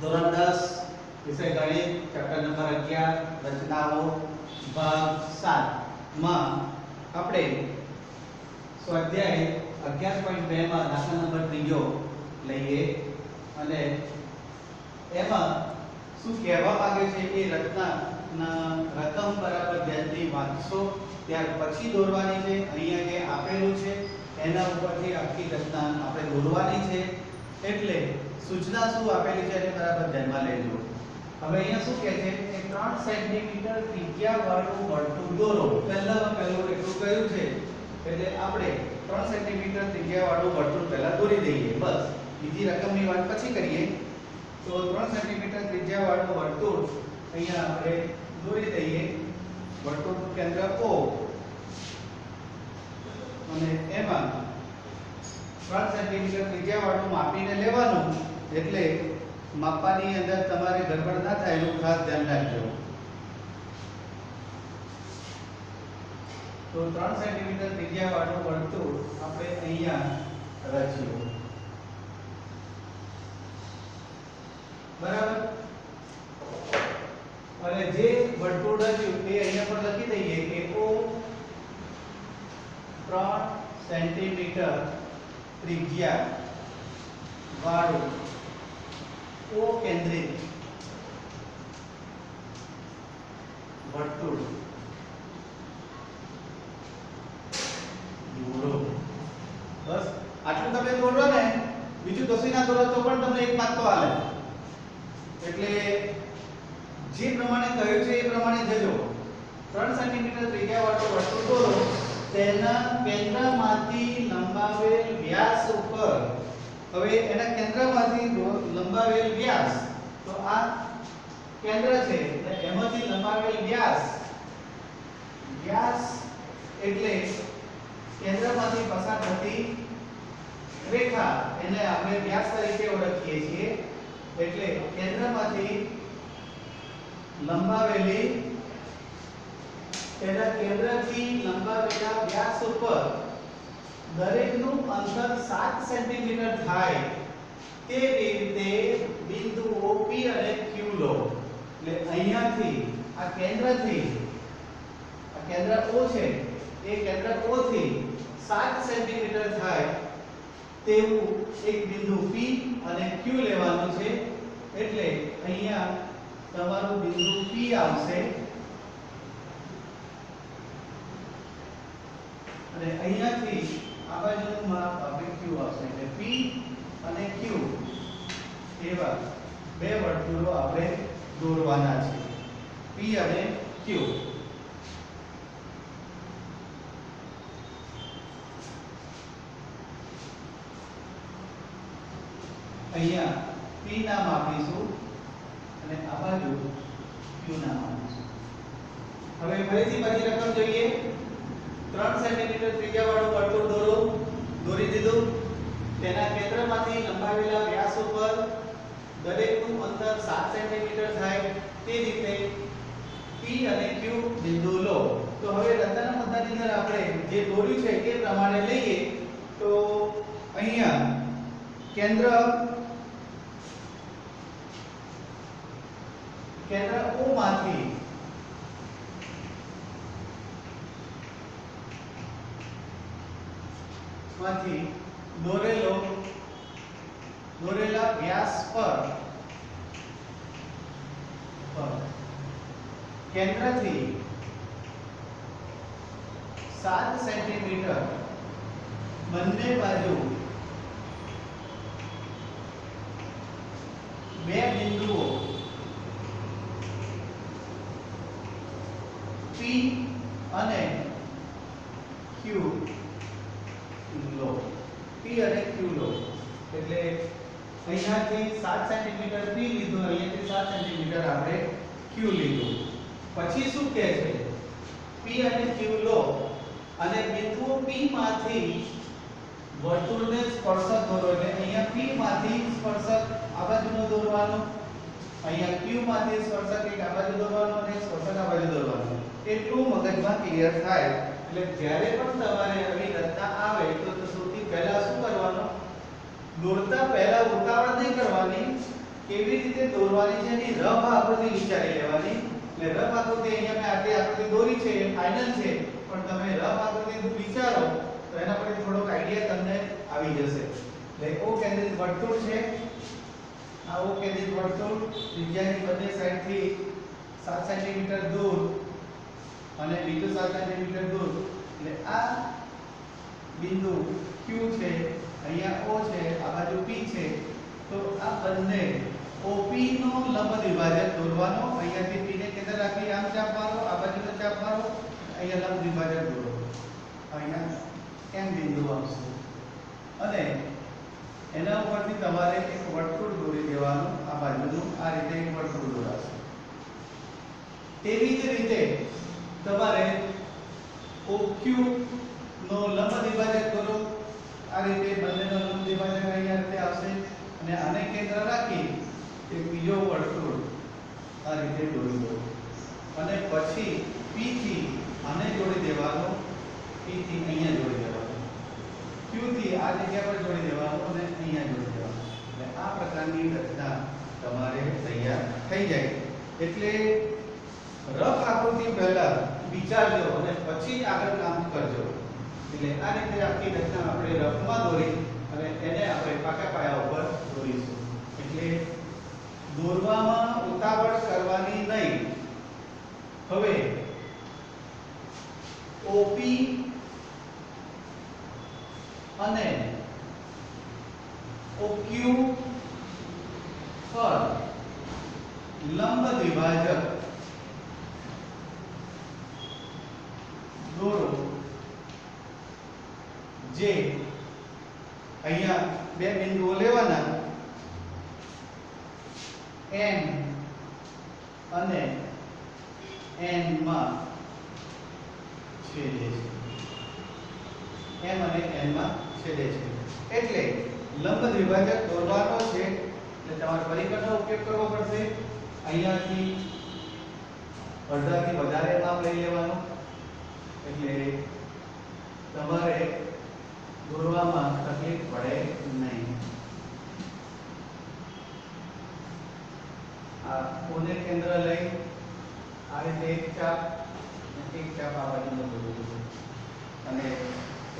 ધોરણ 10 વિષય ગણિત ચેપ્ટર નંબર 11 રચનાઓ ભાગ 7 માં આપણે સ્વાધ્યાય 11.2 માં દાખલા નંબર 3 લઈએ અને એમાં શું કહેવા માંગે છે એ રચનાના રકમ બરાબર ધ્યાનથી વાંચશો ત્યાર પછી દોરવાની છે. અહીંયા જે આપેલું છે એના ઉપરથી આખી રચના આપણે દોરવાની છે. એટલે સૂચના શું આપેલી છે એને બરાબર ધ્યાનમાં લેજો. હવે અહીંયા શું કહે છે કે 3 સેન્ટીમીટર ત્રિજ્યા વાળું વર્તુળ દોરો. પહેલું એટલું કહ્યું છે એટલે આપણે 3 સેન્ટીમીટર ત્રિજ્યા વાળું વર્તુળ પહેલા દોરી દઈએ. બસ બીજી રકમની વાત પછી કરીએ. તો 3 સેન્ટીમીટર ત્રિજ્યા વાળું વર્તુળ અહીંયા આપણે દોરી દઈએ. વર્તુળનું કેન્દ્ર O અને એમાં 3 સેન્ટીમીટર ત્રિજ્યા વાળું માપીને લેવાનું. એટલે માપવાની અંદર તમારે ગડબડ ના થાય એનું ખાસ ધ્યાન રાખજો. તો 3 સેન્ટીમીટર ત્રિજ્યા વાળું વર્તુળ આપણે અહીંયા રચ્યું. બરાબર. અને જે વર્તુળ રચ્યું એ અહીંયા પર લખી દઈએ કે O 3 સેન્ટીમીટર ત્રિજ્યા વાળું O કેન્દ્રિત વર્તુળ દોરો. બસ આટલું તમે દોરો ને, બીજું કશું ના દોરો તો પણ તમને એક માર્ક તો આલે. એટલે જે પ્રમાણે કહ્યું છે એ પ્રમાણે જજો. 3 સેન્ટીમીટર ત્રિજ્યા વાળું વર્તુળ દોરો. તેના કેન્દ્રમાંથી લંબાવેલ વ્યાસ ઉપર, હવે એના કેન્દ્રમાંથી લંબાવેલ વ્યાસ, તો આ કેન્દ્ર છે એટલે એમાંથી લંબાવેલ વ્યાસ એટલે કેન્દ્રમાંથી પસાર થતી રેખા, એને આપણે વ્યાસ તરીકે ઓળખીએ છીએ. એટલે કેન્દ્રમાંથી લંબાવેલી, તેના કેન્દ્રથી લંબાવેલા વ્યાસ ઉપર દરેકનું અંતર 7 સેન્ટીમીટર થાય તેવી રીતે બિંદુઓ P અને Q લો. એટલે અહીંયાથી આ કેન્દ્રથી, આ કેન્દ્ર O છે એ કેન્દ્ર O થી 7 સેન્ટીમીટર થાય તેવું એક બિંદુ P અને Q લેવાનું છે. એટલે અહીંયા તમારું બિંદુ P આવશે અને અહીંયાથી આ બાજુનું માપ આપણે Q આવશે. એટલે P અને Q એવા બે વર્તુળો આપણે દોરવાના છે. P અને Q. અહીંયા P નામ આપીશું અને આ બાજુ Q નામ આપીશું. હવે ફરીથી બીજી રકમ જોઈએ. 3 સેન્ટીમીટર ત્રિજ્યા વાળું વર્તુળ દોરો. દોરી દીધું. તેના કેન્દ્રમાંથી લંબાવેલા વ્યાસ ઉપર દરેકનું અંતર 7 સેન્ટીમીટર થાય તે રીતે P અને Q બિંદુ લો. તો હવે રચનાના મુદ્દાની અંદર આપણે જે દોર્યું છે એ પ્રમાણે લઈએ. તો અહીંયા કેન્દ્ર O માંથી દોરેલા વ્યાસ પર કેન્દ્રથી 7 સેન્ટીમીટર બંને બાજુ બે બિંદુઓ P અને Q લો. P અને Q લો. એટલે અહીંયાથી 7 સેન્ટીમીટર P લીધું, અહીંયાથી 7 સેન્ટીમીટર આપણે Q લીધું. પછી શું કહે છે? P અને Q લો અને બિંદુ P માંથી વર્તુળને સ્પર્શક દોરો. એટલે અહીંયા P માંથી સ્પર્શક આ બાજુનો દોરવાનો, અહીંયા Q માંથી સ્પર્શક એક આ બાજુ દોરવાનો અને સ્પર્શક આ બાજુ દોરવાનો. એટલું મગજમાં ક્લિયર થાય. એટલે જ્યારે પણ તમારે આવી રચના આવે તો સૌથી પહેલા શું કરવાનું? દોરતા પહેલા ઉતાવળ નહીં કરવાની. કેવી રીતે દોરવાની છે એની રફ આકૃતિ વિચારી લેવાની. એટલે રફ આકૃતિ અહીંયા મેં આટલી આકૃતિ દોરી છે એ ફાઇનલ છે, પણ તમે રફ આકૃતિ વિચારો તો એના પરથી થોડોક આઈડિયા તમને આવી જશે. એટલે ઓ કેન્દ્રિત વર્તુળ છે. આ ઓ કેન્દ્રિત વર્તુળ ત્રિજ્યાની બંને સાઈડથી 7 સેન્ટીમીટર દૂર અને બીજું 7 સેન્ટીમીટર દૂર. એટલે આ બિંદુ Q છે, અહીંયા O છે, આ બાજુ P છે. તો આ બંને OP નો લંબ દ્વિભાજક દોરવાનો. અહીંયાથી P ને કેન્દ્ર રાખી આમ ચાપ મારો, આ બાજુનો ચાપ મારો, અહીંયા લંબ દ્વિભાજક દોરો. અહીંયા M બિંદુ આવશે અને એના ઉપરથી તમારે એક વર્તુળ દોરી દેવાનું. આ બાજુનું આ રીતે એક વર્તુળ દોરાશે. તેવી જ રીતે તમારે OQ નો લંબ દ્વિભાજક દોરો. આ રીતે બંનેનો લંબ દ્વિભાજક અહીંયા રીતે આવશે અને આને કેન્દ્ર રાખી એક બીજો વર્તુળ આ રીતે દોરી દો અને પછી P થી આને જોડી દેવાનો, P થી અહીંયા જોડી દેવાનો, Q થી આ જગ્યા પર જોડી દેવાનો અને અહીંયા જોડી દેવાનો. એટલે આ પ્રકારની રચના તમારે તૈયાર થઈ જાય. એટલે રફ આકૃતિ પહેલા વિચારજો અને પછી આગળ કામ કરજો. એટલે આ રીતે આખી રચના આપણે રફમાં દોરી અને એને આપણે પાકા પાયા ઉપર દોરીશું. એટલે દોરવામાં ઉતાવળ કરવાની નહીં. હવે OP અને OQ પર લંબ દ્વિભાજક દોરો. જે અહીંયા બે બિંદુઓ લેવાના M અને N માં છેદે છે. M અને N માં છેદે છે. એટલે લંબ દ્વિભાજક દોરવાનો છે. એટલે તમારે પરિઘનો ઉપયોગ કરવો પડશે. અહીંયાથી અડધાથી વધારે માપ લઈ લેવાનું. એટલે તમારે દોરવામાં તકલીફ પડે નહીં. આ કોને કેન્દ્ર લઈ આ રીતે એક ચાપ આ બાજુનો દોરવું અને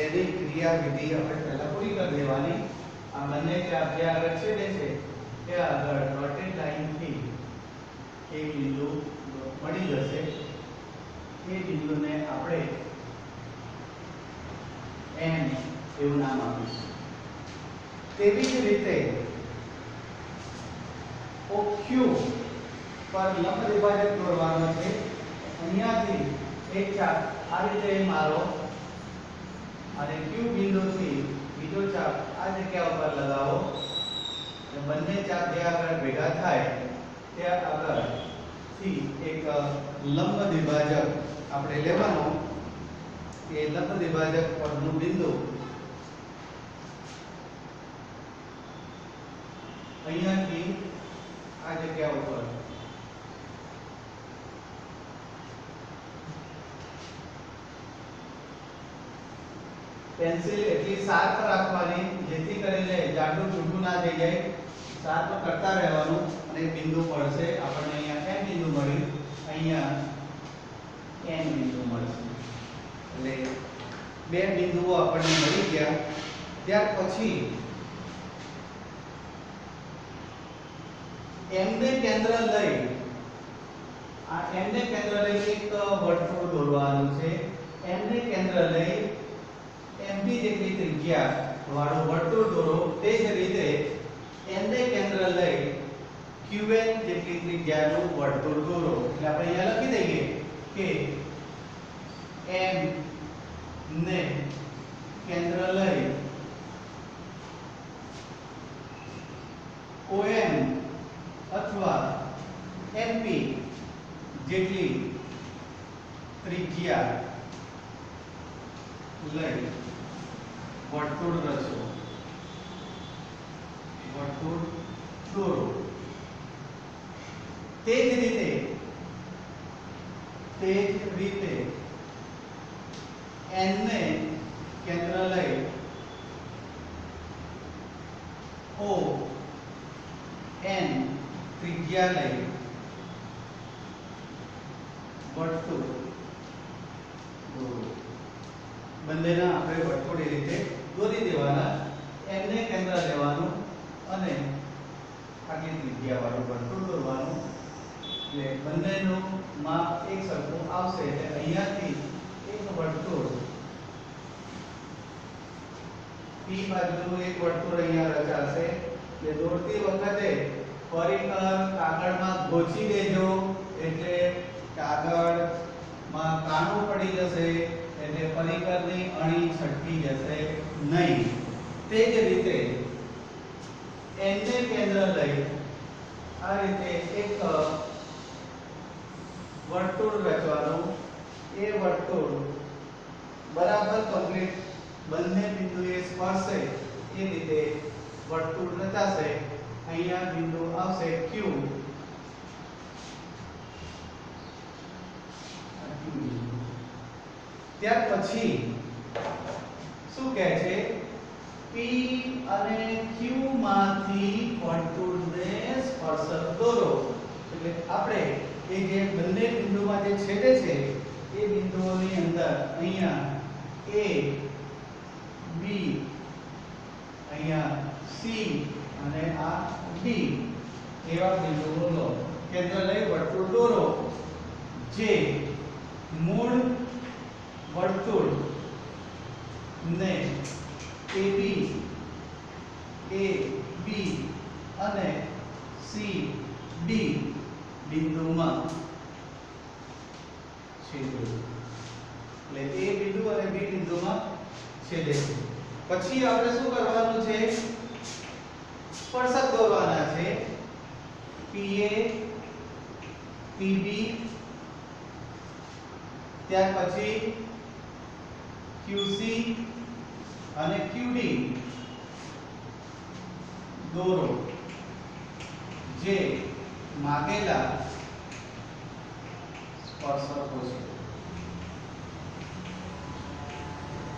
એની ક્રિયાવિધિ આપણે પહેલા પૂરી કરી દેવાની. આ બંને ચાપ જે આગળ છેદે છે તે આગળ ડોટેડ લાઈનથી એક બિંદુ મળી જશે. એ બિંદુને આપણે M એવું નામ આપીશું. તેવી જ રીતે OQ પર લંબ દ્વિભાજક દોરવાનો છે. અહીંયાથી એક ચાપ આ રીતે મારો અને Q બિંદુથી બીજો ચાપ આ જગ્યા ઉપર લગાવો. બંને ચાપ જે આગળ ભેગા થાય ત્યાં આગળથી એક લંબ દ્વિભાજક આપણે લેવાનો. એ લંબ દ્વિભાજક પરનું બિંદુ અહીંયાથી આ જગ્યા ઉપર પેન્સિલ એટલી શાર્પ રાખવાની જેથી કરીને જાડું છૂટું ના થઈ જાય. શાર્પ કરતા રહેવાનું અને બિંદુ મળશે. આપણને અહીંયા M બિંદુ મળી, અહીંયા N બિંદુ મળશે. એટલે બે બિંદુઓ આપણને મળી ગયા. ત્યાર પછી M ને કેન્દ્ર લઈ M ને કેન્દ્ર લઈ એક વર્તુળ દોરવાનું છે. M ને કેન્દ્ર લઈ MB જેટલી ત્રિજ્યા વાળું વર્તુળ દોરો. તે જ રીતે M ને કેન્દ્ર લઈ QN જેટલી ત્રિજ્યાનું વર્તુળ દોરો. એટલે આપણે અહીંયા લખી દઈએ કે M ને કેન્દ્ર લઈ OM અથવા MP જેટલી ત્રિજ્યા લઈ વર્તુળ રચો, વર્તુળ દોરો. તે જ રીતે N ને કેન્દ્ર લઈ O N ત્રિજ્યા લઈ વર્તુળ દોરો. બંનેના આપણે વર્તુળ એ રીતે દોરી દેવાના. એમને કેન્દ્ર લેવાનું અને આટલી ત્રિજ્યા વાળું વર્તુળ દોરવાનું. એટલે બંનેનું માપ એક સરખું આવશે. એટલે અહીંયાથી એક વર્તુળ P બાજુનું એક વર્તુળ અહીંયા રચાશે. એટલે દોરતી વખતે પરિકર કાગળમાં ગોચી દેજો. એટલે કાગળમાં કાણું પડી જશે. એટલે પરિકરની અણી છટકી જશે નહીં. તે જ રીતે એને કેન્દ્ર લઈ આ રીતે એક વર્તુળ રચવાનું. એ વર્તુળ બરાબર કમ્પ્લીટ બંને બિંદુએ સ્પર્શે એ રીતે વર્તુળ રચાશે. અહીંયા બિંદુ આવશે Q. ત્યાર પછી શું કહે છે? P અને Q માંથી વર્તુળને સ્પર્શક દોરો. એટલે આપણે એ જે બંને બિંદુમાં જે છેદે છે એ બિંદુઓની અંદર અહીંયા A B અહીંયા C અને આ D એવા બિંદુઓ લો. કેન્દ્ર લઈ વર્તુળ દોરો. જે મૂળ વર્તુળ ને AB AB અને CD બિંદુમાં છેદે. એટલે A બિંદુ અને B બિંદુમાં છેદે છે. પછી આપણે શું કરવાનું છે? સ્પર્શક દોરવાના છે. PA PB ત્યાર પછી QC અને QD દોરો. જે માગેલા સ્પર્શકો છે.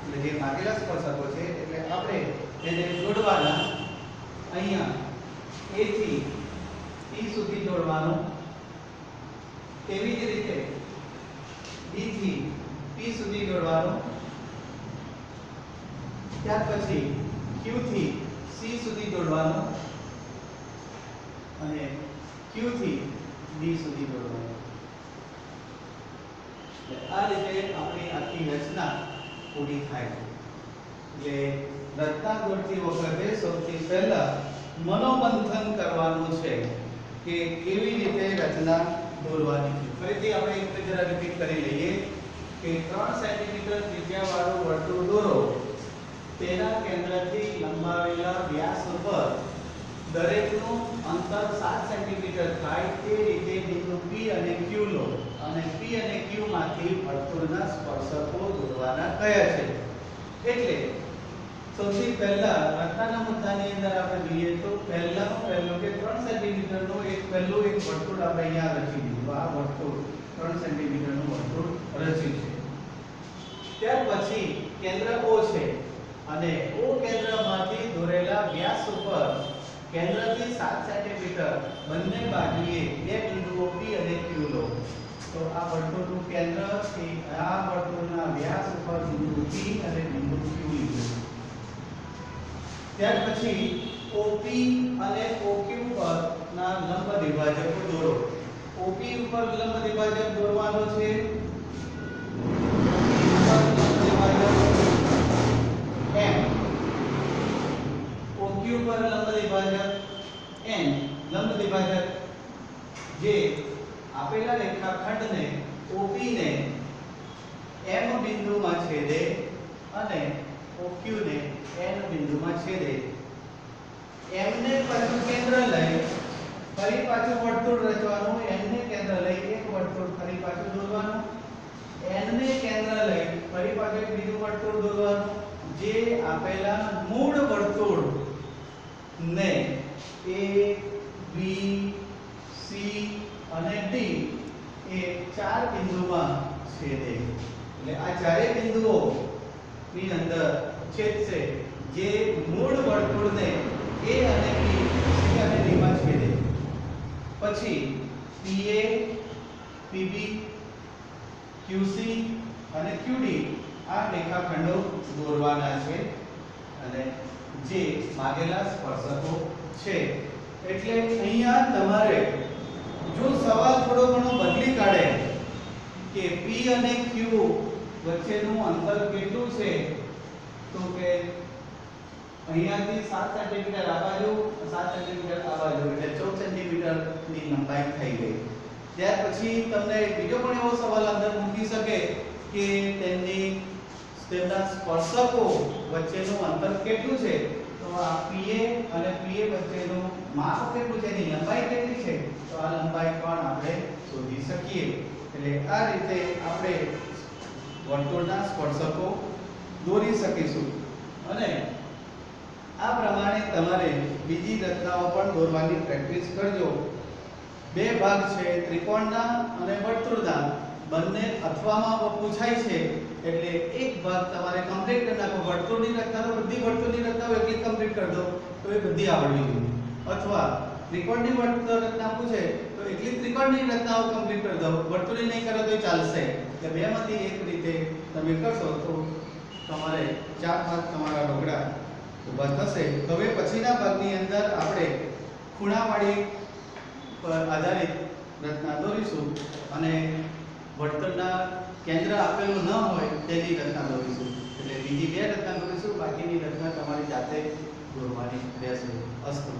એટલે જે માગેલા સ્પર્શકો છે એટલે આપણે એને જોડવાના. અહીંયા A થી E સુધી જોડવાનું. તેવી જ રીતે B થી P સુધી જોડવાનું. ત્યાર પછી Q થી C સુધી જોડવાનું અને Q થી D સુધી જોડવાનું. આ રીતે આપણી આખી રચના પૂરી થાય. એટલે રચના દોરતી વખતે સૌથી પહેલા મનોમંથન કરવાનું છે કે કેવી રીતે રચના દોરવાની છે. ફરીથી આપણે એક જરા રિપીટ કરી લઈએ કે 3 સેન્ટીમીટર ત્રિજ્યા વાળું વર્તુળ દોરો. તેના કેન્દ્રથી લંબાવેલા વ્યાસ ઉપર દરેકનું અંતર 7 સેન્ટીમીટર થાય તે રીતે બિંદુ P અને Q લો અને P અને Q માંથી વર્તુળના સ્પર્શકો દોરવાના કયા છે. એટલે સૌથી પહેલા રચનાના મુદ્દાની અંદર આપણે જોઈએ તો પહેલું કે 3 સેન્ટીમીટરનું પહેલું એક વર્તુળ આપણે અહીંયા રચી દીધું. આ વર્તુળ 3 સેન્ટીમીટરનું વર્તુળ રચ્યું છે. ત્યાર પછી કેન્દ્ર O છે અને O કેન્દ્રમાંથી દોરેલા વ્યાસ ઉપર કેન્દ્રથી 7 સેન્ટીમીટર બંને બાજુએ બે બિંદુઓ P અને Q લો. તો આ વર્તુળનું કેન્દ્રથી આ વર્તુળના વ્યાસ ઉપર બિંદુ P અને બિંદુ Q લીધું. ત્યાર પછી OP અને OQ પરના લંબ દ્વિભાજકો દોરો. OP ઉપર લંબ દ્વિભાજક દોરવાનો છે. OQ પર લંબ દ્વિભાજક N. લંબ દ્વિભાજક જે આપેલા રેખાખંડને OP ને M બિંદુમાં છેદે અને OQ ને N બિંદુમાં છેદે. M ને પાછું કેન્દ્ર લઈ ફરી પાછું વર્તુળ રચવાનું. N ને કેન્દ્ર લઈ એક વર્તુળ ફરી પાછું દોરવાનું. N ને કેન્દ્ર લઈ ફરી પાછું એક બીજું વર્તુળ દોરવાનું. જે આપેલા મૂળ વર્તુળ ને A B C અને D એ 4 બિંદુમાં છેદે. એટલે આ ચારે બિંદુઓ ની અંદર છેદશે જે મૂળ વર્તુળને A અને B C અને D માં છેદે. પછી PA, PB, QC અને QD આ રેખાખંડો દોરવાના છે અને જે માગેલા સ્પર્શકો છે. એટલે અહીંયા તમારે જો સવાલ થોડો ઘણો બદલી કાઢે કે P અને Q વચ્ચેનું અંતર કેટલું છે, તો કે અહીંયાથી 7 સેન્ટીમીટર આ બાજુ 7 સેન્ટીમીટર આ બાજુ એટલે 14 સેન્ટીમીટર ની લંબાઈ થઈ ગઈ. ત્યાર પછી તમને બીજો પણ એવો સવાલ અંદર મૂકી શકે કે તેમના સ્પર્શકો વચ્ચેનું અંતર કેટલું છે, તો આ PA અને PA વચ્ચેનું માપ કેટલું છે, એની લંબાઈ કેટલી છે, તો આ લંબાઈ પણ આપણે શોધી શકીએ. એટલે આ રીતે આપણે વર્તુળના સ્પર્શકો દોરી શકીશું. અને આ પ્રમાણે તમારે બીજી રચનાઓ પણ દોરવાની પ્રેક્ટિસ કરજો. બે ભાગ છે ત્રિકોણના અને વર્તુળના, બંને અથવામાં પૂછાય છે એટલે એક ભાગ તમારે કમ્પ્લીટ કરી નાખો. વર્તુળની રચના તો બધી વર્તુળની રચનાઓ એકલી કમ્પ્લીટ કરી દો તો એ બધી આવડવી જોઈએ, અથવા ત્રિકોણની વર્તુળ રચના પૂછે તો એકલી ત્રિકોણની રચનાઓ કમ્પ્લીટ કરી દો, વર્તુળની નહીં કરો તો ચાલશે. એટલે બેમાંથી એક રીતે તમે કરશો તો તમારે 4 ભાગ તમારા ઢોકળા ઊભા થશે. હવે પછીના ભાગની અંદર આપણે ખૂણાવાળી પર આધારિત રચના દોરીશું અને વર્તુળના કેન્દ્ર આપેલું ન હોય તેની રચના દોરીશું. એટલે બીજી બે રચના દોરીશું, બાકીની રચના તમારી જાતે દોરવાની રહેશે. અસ્તુ.